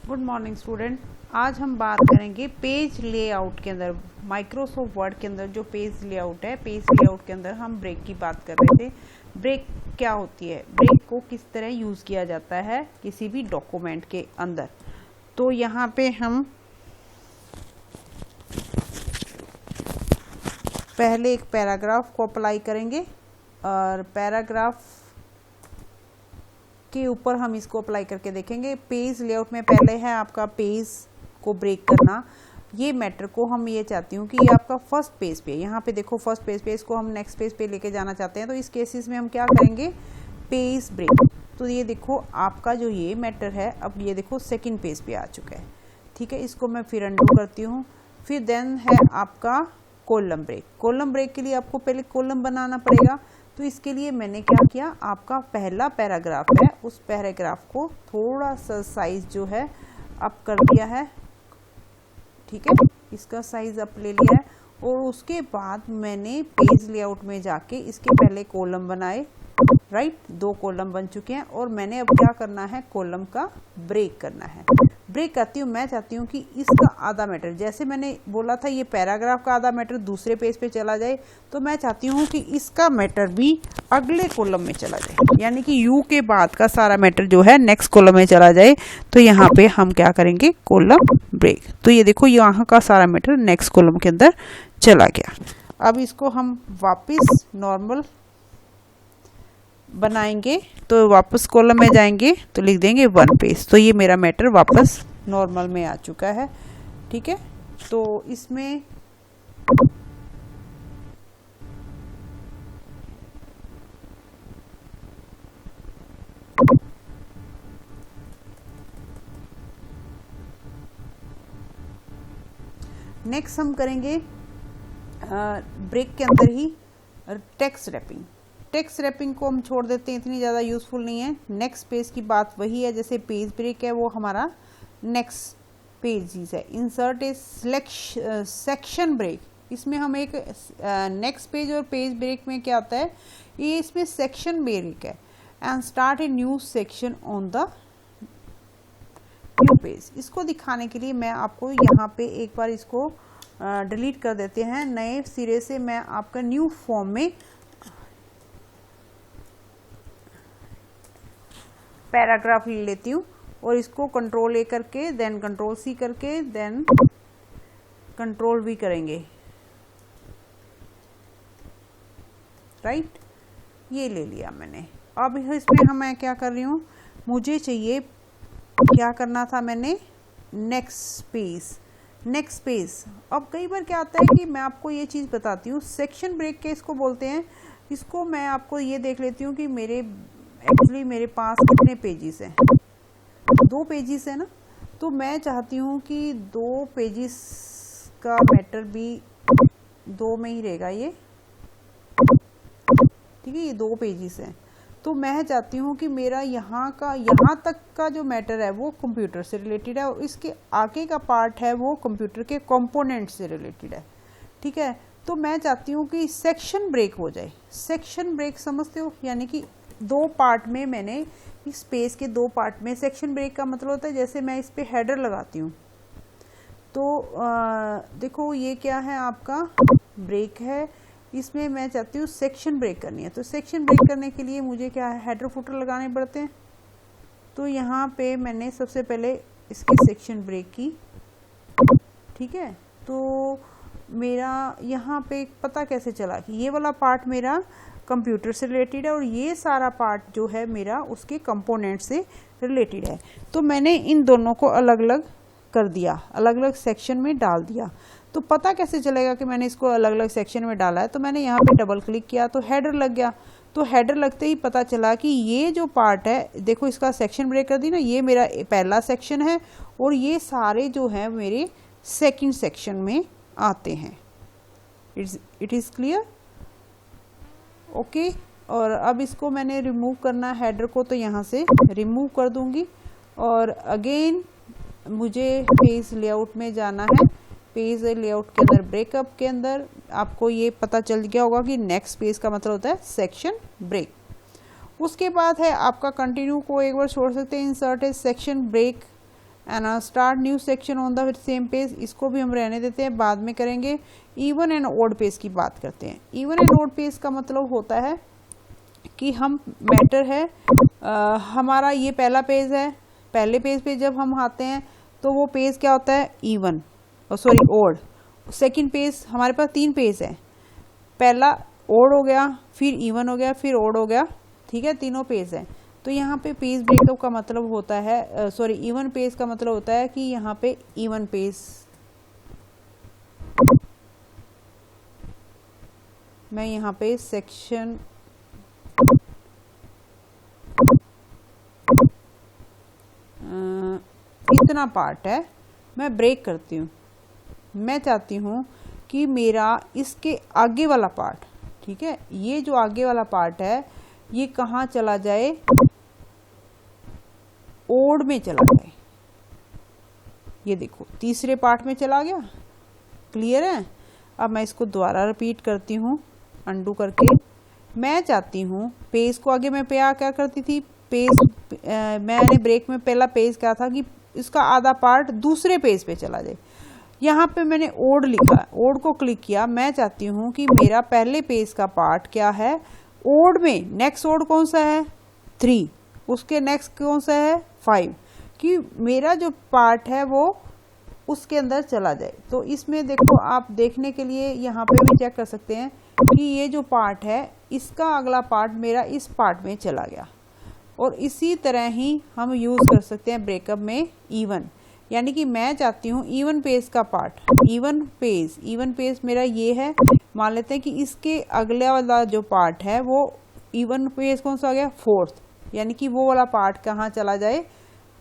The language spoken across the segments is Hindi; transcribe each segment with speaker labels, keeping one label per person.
Speaker 1: Good morning student. आज हम बात करेंगे पेज लेआउट के अंदर, माइक्रोसॉफ्ट वर्ड के अंदर जो पेज लेआउट है, पेज लेआउट के अंदर हम ब्रेक की बात कर रहे थे। ब्रेक क्या होती है, ब्रेक को किस तरह यूज़ किया जाता है किसी भी डॉक्यूमेंट के अंदर। तो यहाँ पे हम पहले एक पैराग्राफ को अप्लाई करेंगे और पैराग्राफ के ऊपर हम इसको अप्लाई करके देखेंगे। पेज लेआउट में पहले है आपका पेज को ब्रेक करना। ये मैटर को हम ये चाहती हूँ कि ये आपका फर्स्ट पेज पे, यहाँ पे देखो फर्स्ट पेज पे, इसको हम नेक्स्ट पेज पे लेके जाना चाहते हैं। तो इस केसेस में हम क्या करेंगे, पेज ब्रेक। तो ये देखो आपका जो ये मैटर है, अब ये देखो सेकंड पेज पे आ चुका है। ठीक है, इसको मैं फिर अंडू करती हूँ। फिर देन है आपका कॉलम ब्रेक। कॉलम ब्रेक के लिए आपको पहले कॉलम बनाना पड़ेगा। तो इसके लिए मैंने क्या किया, आपका पहला पैराग्राफ है, उस पैराग्राफ को थोड़ा सा साइज जो है अप कर दिया है। ठीक है, इसका साइज अप ले लिया है और उसके बाद मैंने पेज लेआउट में जाके इसके पहले कॉलम बनाए। राइट, 2 कॉलम बन चुके हैं और मैंने अब क्या करना है, कॉलम का ब्रेक करना है। ब्रेक करती हूँ, मैं चाहती हूँ कि इसका आधा मैटर, जैसे मैंने बोला था ये पैराग्राफ का आधा मैटर दूसरे पेज पे चला जाए, तो मैं चाहती हूँ कि इसका मैटर भी अगले कॉलम में चला जाए, यानी कि यू के बाद का सारा मैटर जो है नेक्स्ट कॉलम में चला जाए। तो यहाँ पे हम क्या करेंगे, कॉलम ब्रेक। तो ये देखो यहाँ का सारा मैटर नेक्स्ट कॉलम के अंदर चला गया। अब इसको हम वापस नॉर्मल बनाएंगे, तो वापस कॉलम में जाएंगे तो लिख देंगे 1 पेज। तो ये मेरा मैटर वापस नॉर्मल में आ चुका है। ठीक है, तो इसमें नेक्स्ट हम करेंगे ब्रेक के अंदर ही टेक्स्ट रैपिंग। टेक्स्ट रैपिंग को हम छोड़ देते हैं, इतनी ज़्यादा यूज़फुल नहीं है। नेक्स्ट पेज की बात वही है, जैसे पेज ब्रेक है वो हमारा नेक्स्ट पेज है। इंसर्ट ए सेक्शन ब्रेक, इसमें हम एक नेक्स्ट पेज और पेज ब्रेक में क्या आता है, ये इसमें सेक्शन ब्रेक है। And start a new section on the new page. इसको दिखाने के लिए मैं आपको यहाँ पे एक बार इसको डिलीट कर देते हैं, नए सिरे से मैं आपका न्यू फॉर्म में पैराग्राफ ले लेती हूँ और इसको कंट्रोल ए करके देन कंट्रोल सी करके देन कंट्रोल वी करेंगे। राइट, ये ले लिया मैंने। अब इसमें मैं क्या कर रही हूँ, मुझे चाहिए, क्या करना था मैंने, नेक्स्ट पेज। अब कई बार क्या आता है कि मैं आपको ये चीज़ बताती हूँ, सेक्शन ब्रेक के इसको बोलते हैं। इसको मैं आपको ये देख लेती हूँ कि मेरे पास कितने पेजेस हैं, 2 पेजेस है ना। तो मैं चाहती हूँ कि 2 पेजेस का मैटर भी 2 में ही रहेगा ये। ठीक है, ये 2 पेजेस हैं। तो मैं चाहती हूँ कि मेरा यहाँ तक का जो मैटर है वो कंप्यूटर से रिलेटेड है और इसके आगे का पार्ट है वो कंप्यूटर के कंपोनेंट से रिलेटेड है। ठीक है, तो मैं चाहती हूँ कि सेक्शन ब्रेक हो जाए। सेक्शन ब्रेक समझते हो, यानी कि 2 पार्ट में, मैंने इस पेज के 2 पार्ट में सेक्शन ब्रेक का मतलब होता है, जैसे मैं इस पे हेडर लगाती हूँ तो देखो ये क्या है, आपका ब्रेक है। इसमें मैं चाहती हूँ सेक्शन ब्रेक करनी है। तो सेक्शन ब्रेक करने के लिए मुझे क्या है, हेडर फुटर लगाने पड़ते हैं। तो यहाँ पे मैंने सबसे पहले इसकी सेक्शन ब्रेक की। ठीक है, तो मेरा यहाँ पे पता कैसे चला कि ये वाला पार्ट मेरा कंप्यूटर से रिलेटेड है और ये सारा पार्ट जो है मेरा उसके कंपोनेंट से रिलेटेड है। तो मैंने इन दोनों को अलग अलग कर दिया, अलग अलग सेक्शन में डाल दिया। तो पता कैसे चलेगा कि मैंने इसको अलग अलग सेक्शन में डाला है, तो मैंने यहाँ पे डबल क्लिक किया तो हेडर लग गया। तो हेडर लगते ही पता चला कि ये जो पार्ट है, देखो इसका सेक्शन ब्रेक कर दी ना, ये मेरा पहला सेक्शन है और ये सारे जो हैं मेरे सेकंड सेक्शन में आते हैं। It is clear, okay. और अब इसको मैंने रिमूव करना है हेडर को, तो यहाँ से रिमूव कर दूंगी और अगेन मुझे पेज लेआउट में जाना है। पेज लेआउट के अंदर ब्रेकअप के अंदर आपको ये पता चल गया होगा कि नेक्स्ट पेज का मतलब होता है सेक्शन ब्रेक। उसके बाद है आपका कंटिन्यू को एक बार छोड़ सकते हैं, इंसर्ट है section break and start new section on the same page, इसको भी हम रहने देते हैं, बाद में करेंगे। इवन एंड ओड पेज की बात करते हैं। इवन एंड ओड पेज का मतलब होता है कि हम मैटर है हमारा ये पहला पेज है, पहले पेज पे जब हम आते हैं तो वो पेज क्या होता है even, sorry odd. Second page हमारे पास 3 पेज है, पहला ओड हो गया, फिर इवन हो गया, फिर ओड हो गया, ठीक है, तीनों पेज है। तो यहाँ पे पेज ब्रेकअप का मतलब होता है, सॉरी इवन पेज का मतलब होता है कि यहाँ पे इवन पेज, मैं यहाँ पे सेक्शन इतना पार्ट है मैं ब्रेक करती हूँ। मैं चाहती हूँ कि मेरा इसके आगे वाला पार्ट, ठीक है, ये जो आगे वाला पार्ट है ये कहाँ चला जाए, ओड में चला जाए। ये देखो तीसरे पार्ट में चला गया, क्लियर है। अब मैं इसको दोबारा रिपीट करती हूँ अंडू करके। मैं चाहती हूँ पेज को आगे, मैं क्या करती थी, पेज मैंने ब्रेक में पहला पेज क्या था कि इसका आधा पार्ट दूसरे पेज पे चला जाए। यहाँ पे मैंने ओड लिखा, ओड को क्लिक किया। मैं चाहती हूँ कि मेरा पहले पेज का पार्ट क्या है, ओड में नेक्स्ट ओड कौन सा है 3, उसके नेक्स्ट कौन सा है 5, कि मेरा जो पार्ट है वो उसके अंदर चला जाए। तो इसमें देखो आप देखने के लिए यहाँ पे भी चेक कर सकते हैं कि ये जो पार्ट है इसका अगला पार्ट मेरा इस पार्ट में चला गया। और इसी तरह ही हम यूज़ कर सकते हैं ब्रेकअप में इवन, यानी कि मैं चाहती हूँ इवन पेज का पार्ट, इवन पेज मेरा ये है, मान लेते हैं कि इसके अगले वाला जो पार्ट है वो इवन पेज कौन सा आ गया 4th, यानी कि वो वाला पार्ट कहाँ चला जाए,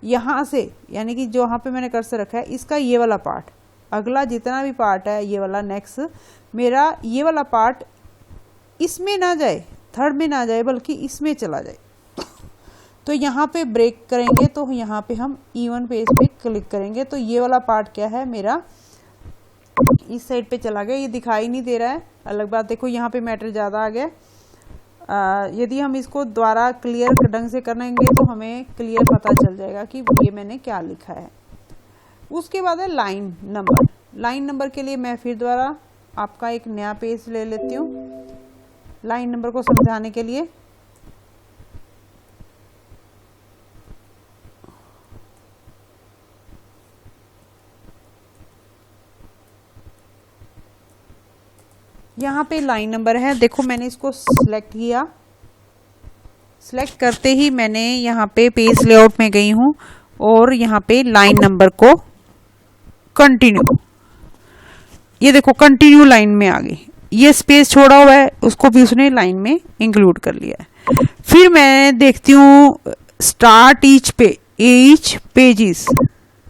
Speaker 1: यहाँ से, यानी कि जो यहाँ पे मैंने कर्सर रखा है इसका ये वाला पार्ट, अगला जितना भी पार्ट है ये वाला नेक्स्ट, मेरा ये वाला पार्ट इसमें ना जाए, 3rd में ना जाए, बल्कि इसमें चला जाए। तो यहाँ पे ब्रेक करेंगे तो यहाँ पे हम इवन पेज पे क्लिक करेंगे तो ये वाला पार्ट क्या है मेरा इस साइड पे चला गया, ये दिखाई नहीं दे रहा है, अलग बात। देखो यहाँ पे मैटर ज़्यादा आ गया। यदि हम इसको दोबारा क्लियर ढंग से करेंगे तो हमें क्लियर पता चल जाएगा कि ये मैंने क्या लिखा है। उसके बाद है लाइन नंबर। लाइन नंबर के लिए मैं फिर दोबारा आपका एक नया पेज ले लेती हूँ लाइन नंबर को समझाने के लिए। यहाँ पे लाइन नंबर है, देखो मैंने इसको सिलेक्ट किया, सिलेक्ट करते ही मैंने यहाँ पे पेज लेआउट में गई हूँ और यहाँ पे लाइन नंबर को कंटिन्यू, ये देखो कंटिन्यू लाइन में आ गई, ये स्पेस छोड़ा हुआ है उसको भी उसने लाइन में इंक्लूड कर लिया है। फिर मैं देखती हूँ स्टार्ट ईच पेजेस,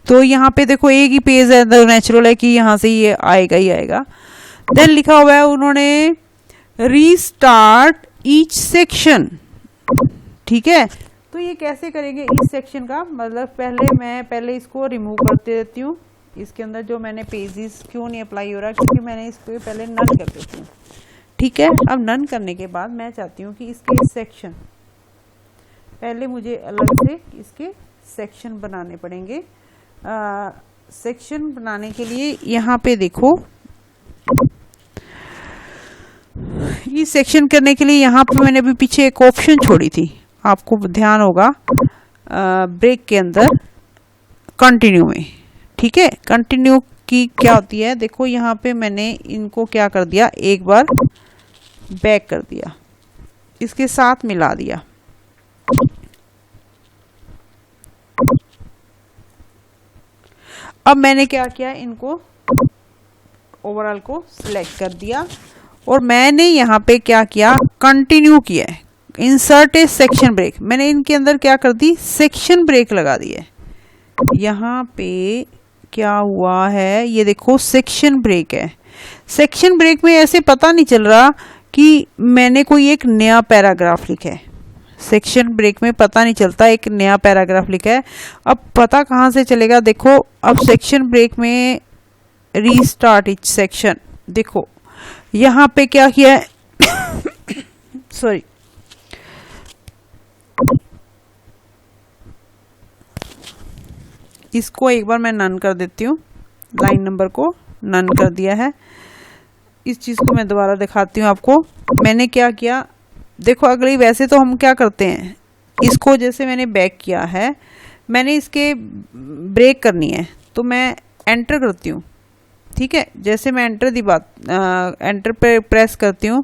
Speaker 1: तो यहाँ पे देखो एक ही पेज है तो नेचुरल है कि यहाँ से ये आएगा ही आएगा। देन लिखा हुआ है उन्होंने रीस्टार्ट ईच सेक्शन, ठीक है। तो ये कैसे करेंगे इस सेक्शन का मतलब, पहले इसको रिमूव करते देती हूँ। इसके अंदर जो मैंने पेजेस क्यों नहीं अप्लाई हो रहा, क्योंकि मैंने इसको पहले नन कर देती हूँ, ठीक है। अब नन करने के बाद मैं चाहती हूँ कि इसके सेक्शन, पहले मुझे अलग से इसके सेक्शन बनाने पड़ेंगे। सेक्शन बनाने के लिए यहाँ पे देखो, ये सेक्शन करने के लिए यहाँ पे मैंने अभी पीछे एक ऑप्शन छोड़ी थी, आपको ध्यान होगा ब्रेक के अंदर कंटिन्यू में, ठीक है। कंटिन्यू की क्या होती है, देखो यहाँ पे मैंने इनको क्या कर दिया, एक बार बैक कर दिया, इसके साथ मिला दिया। अब मैंने क्या किया, इनको ओवरऑल को सिलेक्ट कर दिया और मैंने यहाँ पे क्या किया, कंटिन्यू किया है, इंसर्ट ए सेक्शन ब्रेक। मैंने इनके अंदर क्या कर दी, सेक्शन ब्रेक लगा दी है। यहाँ पे क्या हुआ है, ये देखो सेक्शन ब्रेक है। सेक्शन ब्रेक में ऐसे पता नहीं चल रहा कि मैंने कोई एक नया पैराग्राफ लिखा है, सेक्शन ब्रेक में पता नहीं चलता एक नया पैराग्राफ लिखा है। अब पता कहाँ से चलेगा, देखो अब सेक्शन ब्रेक में रीस्टार्ट इच सेक्शन, देखो यहाँ पे क्या किया है सॉरी, इसको एक बार मैं नन कर देती हूँ, लाइन नंबर को नन कर दिया है। इस चीज़ को मैं दोबारा दिखाती हूँ आपको। मैंने क्या किया, देखो अगली, वैसे तो हम क्या करते हैं, इसको जैसे मैंने बैक किया है, मैंने इसके ब्रेक करनी है तो मैं एंटर करती हूँ, ठीक है। जैसे मैं एंटर पे प्रेस करती हूँ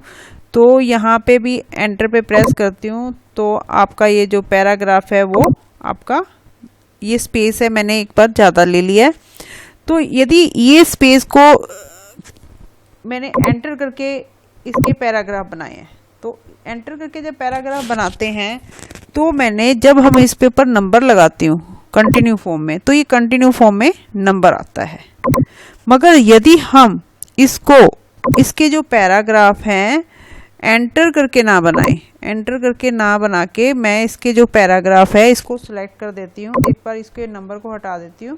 Speaker 1: तो यहाँ पे भी एंटर पे प्रेस करती हूँ तो आपका ये जो पैराग्राफ है वो आपका, ये स्पेस है मैंने एक बार ज़्यादा ले लिया है। तो यदि ये स्पेस को मैंने एंटर करके इसके पैराग्राफ बनाए हैं, तो एंटर करके जब पैराग्राफ बनाते हैं तो मैंने, जब हम इस पे ऊपर नंबर लगाती हूँ कंटिन्यू फॉर्म में, तो ये कंटिन्यू फॉर्म में नंबर आता है। मगर यदि हम इसको, इसके जो पैराग्राफ हैं एंटर करके ना बनाएं, एंटर करके ना बना के मैं इसके जो पैराग्राफ है इसको सिलेक्ट कर देती हूँ। एक बार इसके नंबर को हटा देती हूँ,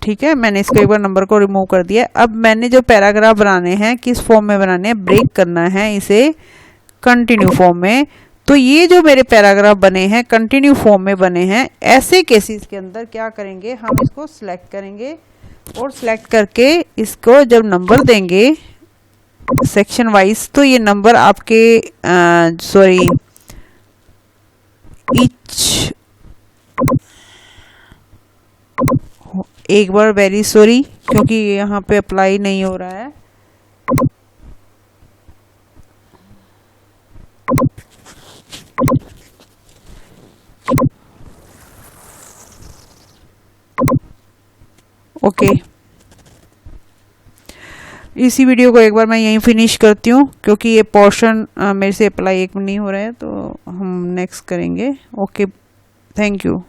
Speaker 1: ठीक है। मैंने इसको एक बार नंबर को रिमूव कर दिया। अब मैंने जो पैराग्राफ बनाने हैं किस फॉर्म में बनाने हैं, ब्रेक करना है इसे कंटिन्यू फॉर्म में। तो ये जो मेरे पैराग्राफ बने हैं कंटिन्यू फॉर्म में बने हैं, ऐसे केसेस के अंदर क्या करेंगे, हम इसको सिलेक्ट करेंगे और सिलेक्ट करके इसको जब नंबर देंगे सेक्शन वाइज, तो ये नंबर आपके एक बार वेरी सॉरी क्योंकि यहाँ पे अप्लाई नहीं हो रहा है। ओके, इसी वीडियो को एक बार मैं यहीं फिनिश करती हूँ क्योंकि ये पोर्शन मेरे से अप्लाई एक नहीं हो रहा है, तो हम नेक्स्ट करेंगे। Okay, thank you.